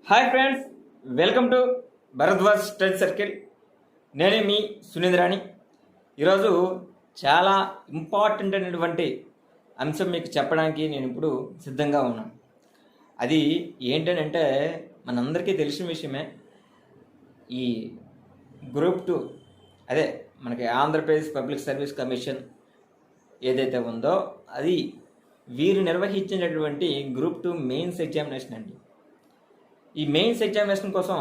Hi friends, welcome to Bharadwaj study circle. నేనే మీ సునీంద్రాణి. ఈరోజు చాలా ఇంపార్టెంట్ అయినటువంటి అంశం మీకు చెప్పడానికి నేను ఇప్పుడు సిద్ధంగా ఉన్నాను. అది ఏంటంటే మనందరికీ తెలిసిన విషయమే. ఈ గ్రూప్ 2 అదే మనకి ఆంధ్రప్రదేశ్ పబ్లిక్ సర్వీస్ కమిషన్ ఏదైతే ఉందో అది వీరు నిర్వహించినటువంటి గ్రూప్ 2 మెయిన్స్ ఎగ్జామినేషన్ అండి. ఈ మెయిన్స్ ఎగ్జామినేషన్ కోసం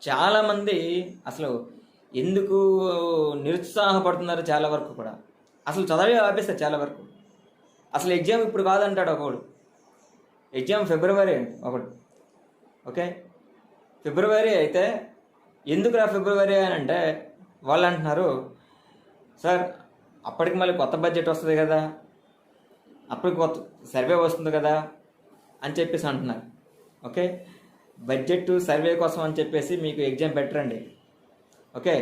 చాలామంది అసలు ఎందుకు నిరుత్సాహపడుతున్నారు, చాలా వరకు కూడా అసలు చదివే ఆపేస్తారు. చాలా వరకు అసలు ఎగ్జామ్ ఇప్పుడు కాదంటాడు ఒకడు. ఎగ్జామ్ ఫిబ్రవరి ఒకడు. ఓకే, ఫిబ్రవరి అయితే ఎందుకురా ఫిబ్రవరి అని అంటే వాళ్ళు అంటున్నారు, సార్ అప్పటికి మళ్ళీ కొత్త బడ్జెట్ వస్తుంది కదా, అప్పటికి కొత్త సర్వే వస్తుంది కదా అని చెప్పేసి అంటున్నారు. ఓకే, బడ్జెట్ సర్వే కోసం అని చెప్పేసి మీకు ఎగ్జామ్ పెట్టరండి. ఓకే,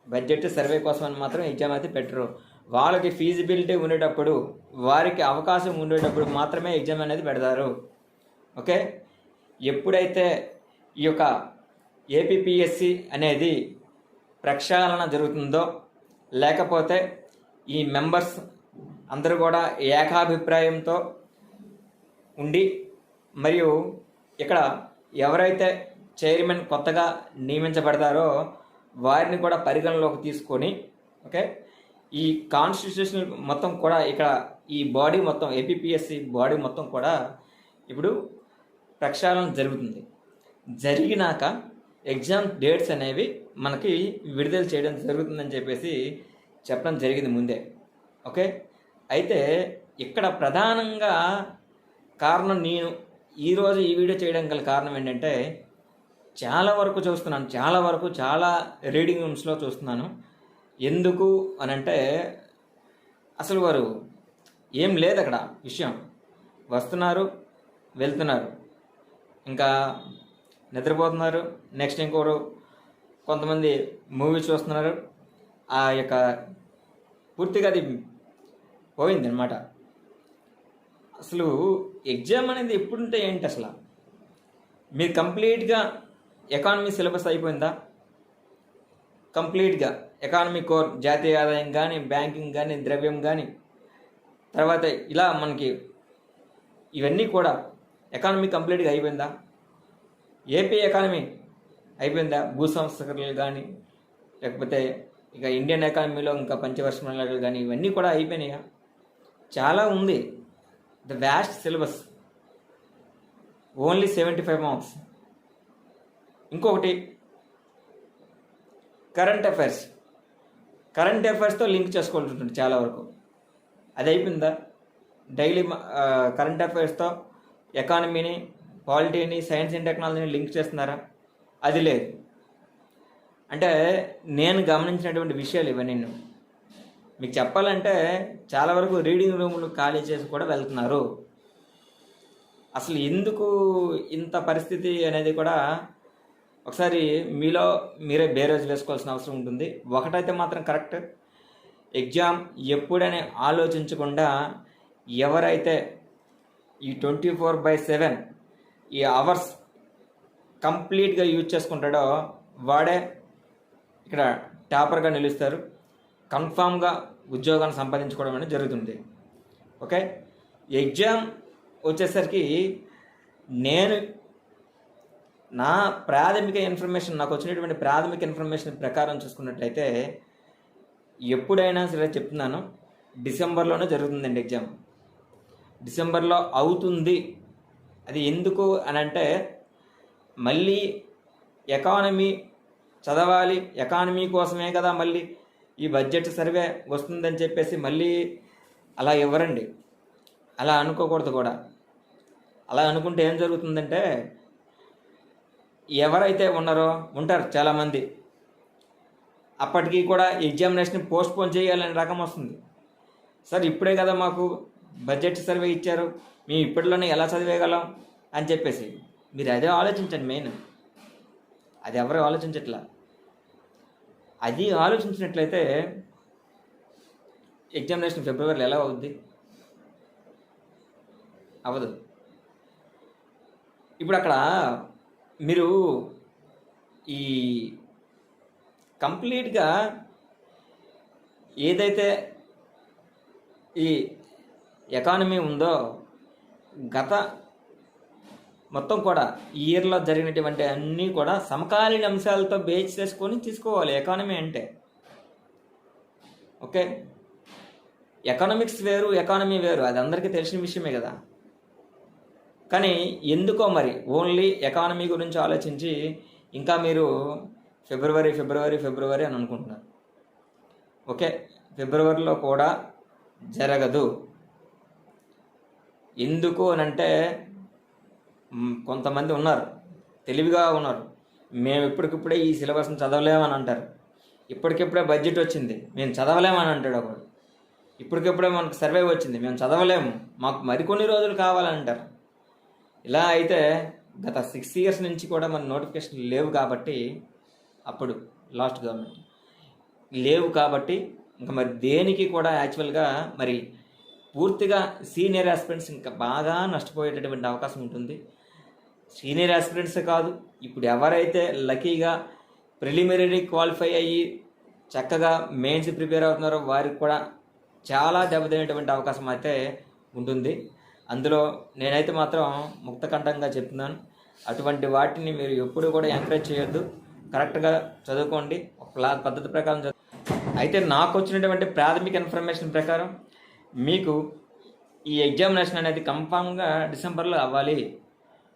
బడ్జెట్ సర్వే కోసం అని మాత్రం ఎగ్జామ్ అయితే పెట్టరు. వాళ్ళకి ఫీజిబిలిటీ ఉండేటప్పుడు, వారికి అవకాశం ఉండేటప్పుడు మాత్రమే ఎగ్జామ్ అనేది పెడతారు. ఓకే, ఎప్పుడైతే ఈ యొక్క ఏపీపీఎస్సి అనేది ప్రక్షాళన జరుగుతుందో, లేకపోతే ఈ మెంబర్స్ అందరూ కూడా ఏకాభిప్రాయంతో ఉండి, మరియు ఇక్కడ ఎవరైతే చైర్మన్ కొత్తగా నియమించబడతారో వారిని కూడా పరిగణలోకి తీసుకొని, ఓకే, ఈ కాన్స్టిట్యూషన్ మొత్తం కూడా ఇక్కడ ఈ బాడీ మొత్తం ఏపీపీఎస్సి బాడీ మొత్తం కూడా ఇప్పుడు ప్రక్షాళన జరుగుతుంది. జరిగినాక ఎగ్జామ్ డేట్స్ అనేవి మనకి విడుదల చేయడం జరుగుతుందని చెప్పేసి చెప్పడం జరిగింది ముందే. ఓకే, అయితే ఇక్కడ ప్రధానంగా కారణం, నేను ఈరోజు ఈ వీడియో చేయడం గల కారణం ఏంటంటే, చాలా వరకు చూస్తున్నాను, చాలా రీడింగ్ రూమ్స్లో చూస్తున్నాను. ఎందుకు అని అంటే అసలు వారు ఏం లేదు అక్కడ విషయం. వస్తున్నారు, వెళ్తున్నారు, ఇంకా నిద్రపోతున్నారు. నెక్స్ట్ ఇంకోరు కొంతమంది మూవీ చూస్తున్నారు. ఆ యొక్క పూర్తిగా అది పోయిందనమాట. అసలు ఎగ్జామ్ అనేది ఎప్పుడుంటే ఏంటి అసలు? మీరు కంప్లీట్గా ఎకానమీ సిలబస్ అయిపోయిందా? కంప్లీట్గా ఎకానమీ కోర్, జాతీయ ఆదాయం కానీ, బ్యాంకింగ్ కానీ, ద్రవ్యం కానీ, తర్వాత ఇలా మనకి ఇవన్నీ కూడా ఎకానమీ కంప్లీట్గా అయిపోయిందా? ఏపీ ఎకానమీ అయిపోయిందా? భూ సంస్కరణలు కానీ, లేకపోతే ఇక ఇండియన్ ఎకానమీలో ఇంకా పంచవర్షాలు కానీ, ఇవన్నీ కూడా అయిపోయినాయా? చాలా ఉంది. The vast syllabus, only 75 marks. ఇంకొకటి కరెంట్ అఫైర్స్తో లింక్ చేసుకోవాల్సి ఉంటుంది చాలా వరకు. అది అయిపోయిందా? డైలీ కరెంట్ అఫైర్స్తో ఎకానమీని, పాలిటీని, సైన్స్ అండ్ టెక్నాలజీని లింక్ చేస్తున్నారా? అది లేదు. అంటే నేను గమనించినటువంటి విషయాలు ఇవన్నీ. మీకు చెప్పాలంటే చాలా వరకు రీడింగ్ రూములు ఖాళీ చేసి కూడా వెళ్తున్నారు. అసలు ఎందుకు ఇంత పరిస్థితి అనేది కూడా ఒకసారి మీలో మీరే బేరేజ్ వేసుకోవాల్సిన అవసరం ఉంటుంది. ఒకటైతే మాత్రం కరెక్ట్, ఎగ్జామ్ ఎప్పుడని ఆలోచించకుండా ఎవరైతే ఈ 24/7 ఈ అవర్స్ కంప్లీట్గా యూజ్ చేసుకుంటాడో వాడే ఇక్కడ టాపర్గా నిలుస్తారు. కన్ఫామ్గా ఉద్యోగాన్ని సంపాదించుకోవడం అనేది జరుగుతుంది. ఓకే, ఎగ్జామ్ వచ్చేసరికి నేను నా ప్రాథమిక ఇన్ఫర్మేషన్, నాకు వచ్చినటువంటి ప్రాథమిక ఇన్ఫర్మేషన్ ప్రకారం చూసుకున్నట్లయితే ఎప్పుడైనా సరే చెప్తున్నాను, డిసెంబర్లోనే జరుగుతుందండి ఎగ్జామ్. డిసెంబర్లో అవుతుంది. అది ఎందుకు అని అంటే మళ్ళీ ఎకానమీ చదవాలి, ఎకానమీ కోసమే కదా మళ్ళీ ఈ బడ్జెట్ సర్వే వస్తుందని చెప్పేసి మళ్ళీ అలా ఇవ్వరండి. అలా అనుకోకూడదు కూడా. అలా అనుకుంటే ఏం జరుగుతుందంటే, ఎవరైతే ఉంటారు చాలామంది, అప్పటికి కూడా ఎగ్జామినేషన్ పోస్ట్పోన్ చేయాలనే రకం వస్తుంది. సార్ ఇప్పుడే కదా మాకు బడ్జెట్ సర్వే ఇచ్చారు, మేము ఇప్పటిలోనే ఎలా చదివేయగలం అని చెప్పేసి మీరు అదే ఆలోచించండి. మెయిన్ అది ఎవరు ఆలోచించట్లా. అది ఆలోచించినట్లయితే ఎగ్జామినేషన్ ఫిబ్రవరిలో ఎలా అవుద్ది? అవ్వదు. ఇప్పుడు అక్కడ మీరు ఈ కంప్లీట్గా ఏదైతే ఈ ఎకానమీ ఉందో గత మొత్తం కూడా ఈ ఇయర్లో జరిగినటువంటి అన్నీ కూడా సమకాలీన అంశాలతో బేస్ చేసుకొని తీసుకోవాలి ఎకానమీ అంటే. ఓకే, ఎకనామిక్స్ వేరు, ఎకానమీ వేరు, అది అందరికీ తెలిసిన విషయమే కదా. కానీ ఎందుకో మరి ఓన్లీ ఎకానమీ గురించి ఆలోచించి ఇంకా మీరు ఫిబ్రవరి ఫిబ్రవరి ఫిబ్రవరి అని అనుకుంటున్నారు. ఓకే, ఫిబ్రవరిలో కూడా జరగదు. ఎందుకు అనంటే కొంతమంది ఉన్నారు, తెలివిగా ఉన్నారు, మేము ఇప్పటికిప్పుడే ఈ సిలబస్ని చదవలేమని అంటారు. ఇప్పటికిప్పుడే బడ్జెట్ వచ్చింది, మేము చదవలేమని అంటాడు ఒకడు. ఇప్పటికిప్పుడే మనకు సర్వే వచ్చింది, మేము చదవలేము, మాకు మరికొన్ని రోజులు కావాలని అంటారు. ఇలా అయితే గత 6 years నుంచి కూడా మన నోటిఫికేషన్ లేవు కాబట్టి, అప్పుడు లాస్ట్ గవర్నమెంట్ లేవు కాబట్టి ఇంకా మరి దేనికి కూడా యాక్చువల్గా మరి పూర్తిగా సీనియర్ ఆస్పిరెంట్స్ ఇంకా బాగా నష్టపోయేటటువంటి అవకాశం ఉంటుంది. సీనియర్ ఆస్పిరెంట్సే కాదు, ఇప్పుడు ఎవరైతే లక్కీగా ప్రిలిమినరీ క్వాలిఫై అయ్యి చక్కగా మెయిన్స్ ప్రిపేర్ అవుతున్నారో వారికి కూడా చాలా దెబ్బతినేటువంటి అవకాశం అయితే ఉంటుంది. అందులో నేనైతే మాత్రం ముక్తకంఠంగా చెప్తున్నాను, అటువంటి వాటిని మీరు ఎప్పుడు కూడా ఎంకరేజ్ చేయొద్దు. కరెక్ట్గా చదువుకోండి, ఒక పద్ధతి ప్రకారం చదువు. అయితే నాకు వచ్చినటువంటి ప్రాథమిక ఇన్ఫర్మేషన్ ప్రకారం మీకు ఈ ఎగ్జామినేషన్ అనేది కన్ఫామ్గా డిసెంబర్లో అవ్వాలి.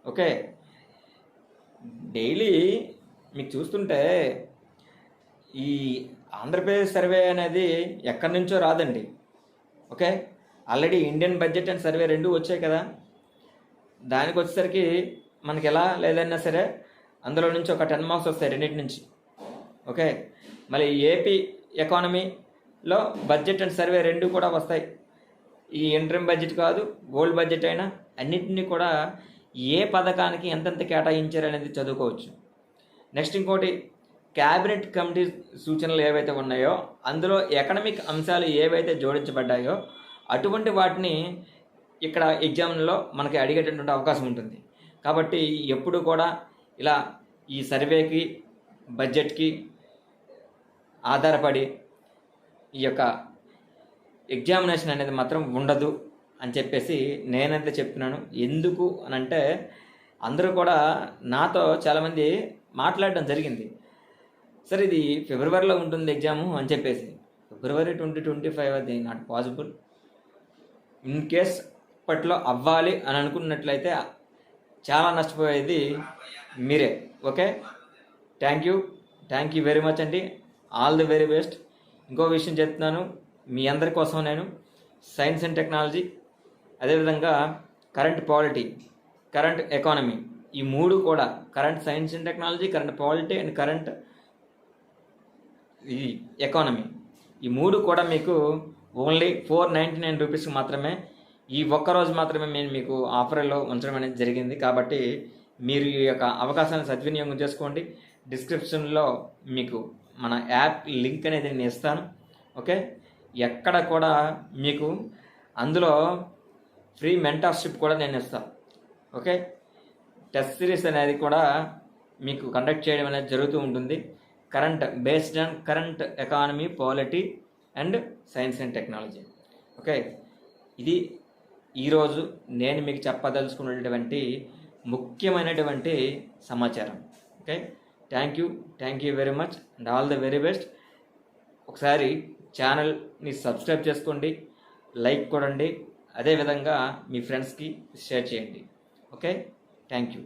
ఓకే, డైలీ మీకు చూస్తుంటే ఈ ఆంధ్రప్రదేశ్ సర్వే అనేది ఎక్కడి నుంచో రాదండి. Okay, already Indian budget and survey 2 వచ్చాయి కదా. దానికి వచ్చేసరికి మనకి ఎలా లేదన్నా సరే అందులో నుంచి ఒక 10 marks వస్తాయి రెండింటి నుంచి. ఓకే, మళ్ళీ ఏపీ ఎకానమీలో బడ్జెట్ అండ్ సర్వే 2 కూడా వస్తాయి. ఈ ఇంటర్మ్ బడ్జెట్ కాదు, గోల్డ్ బడ్జెట్ అయినా అన్నింటినీ కూడా ఏ పథకానికి ఎంతెంత కేటాయించారు అనేది చదువుకోవచ్చు. నెక్స్ట్ ఇంకోటి, క్యాబినెట్ కమిటీ సూచనలు ఏవైతే ఉన్నాయో అందులో ఎకనామిక్ అంశాలు ఏవైతే జోడించబడ్డాయో అటువంటి వాటిని ఇక్కడ ఎగ్జామ్లో మనకి అడిగేటటువంటి అవకాశం ఉంటుంది. కాబట్టి ఎప్పుడు కూడా ఇలా ఈ సర్వేకి బడ్జెట్కి ఆధారపడి ఈ యొక్క ఎగ్జామినేషన్ అనేది మాత్రం ఉండదు అని చెప్పేసి నేనైతే చెప్తున్నాను. ఎందుకు అని అంటే అందరూ కూడా నాతో చాలామంది మాట్లాడడం జరిగింది, సార్ ఇది ఫిబ్రవరిలో ఉంటుంది ఎగ్జాము అని చెప్పేసి. ఫిబ్రవరి 2025 అది నాట్ పాసిబుల్. ఇన్ కేస్ అప్పట్లో అవ్వాలి అని అనుకున్నట్లయితే చాలా నష్టపోయేది మీరే. Okay, thank you very much అండి, ఆల్ ది వెరీ బెస్ట్. ఇంకో విషయం చెప్తున్నాను మీ అందరి కోసం, నేను సైన్స్ అండ్ టెక్నాలజీ, అదేవిధంగా కరెంట్ పాలిటీ, కరెంట్ ఎకానమీ, ఈ 3 కూడా current science and technology, current polity and current ఈ ఎకానమీ, ఈ 3 కూడా మీకు ఓన్లీ 499 రూపీస్కి మాత్రమే, ఈ ఒక్కరోజు మాత్రమే నేను మీకు ఆఫర్లో ఉంచడం అనేది జరిగింది. కాబట్టి మీరు ఈ యొక్క అవకాశాన్ని సద్వినియోగం చేసుకోండి. డిస్క్రిప్షన్లో మీకు మన యాప్ లింక్ అనేది నేను ఇస్తాను. ఓకే, ఎక్కడ కూడా మీకు అందులో ఫ్రీ మెంటర్షిప్ కూడా నేను ఇస్తాను. ఓకే, టెస్ట్ సిరీస్ అనేది కూడా మీకు కండక్ట్ చేయడం అనేది జరుగుతూ ఉంటుంది. Current based on current economy, polity and science and technology. Okay, ఇది ఈరోజు నేను మీకు చెప్పదలుచుకున్నటువంటి ముఖ్యమైనటువంటి సమాచారం. Okay, thank you very much and all the very best. ఒకసారి ఛానల్ని సబ్స్క్రైబ్ చేసుకోండి, లైక్ కొడండి, అదేవిధంగా మీ ఫ్రెండ్స్కి షేర్ చేయండి. Okay, thank you.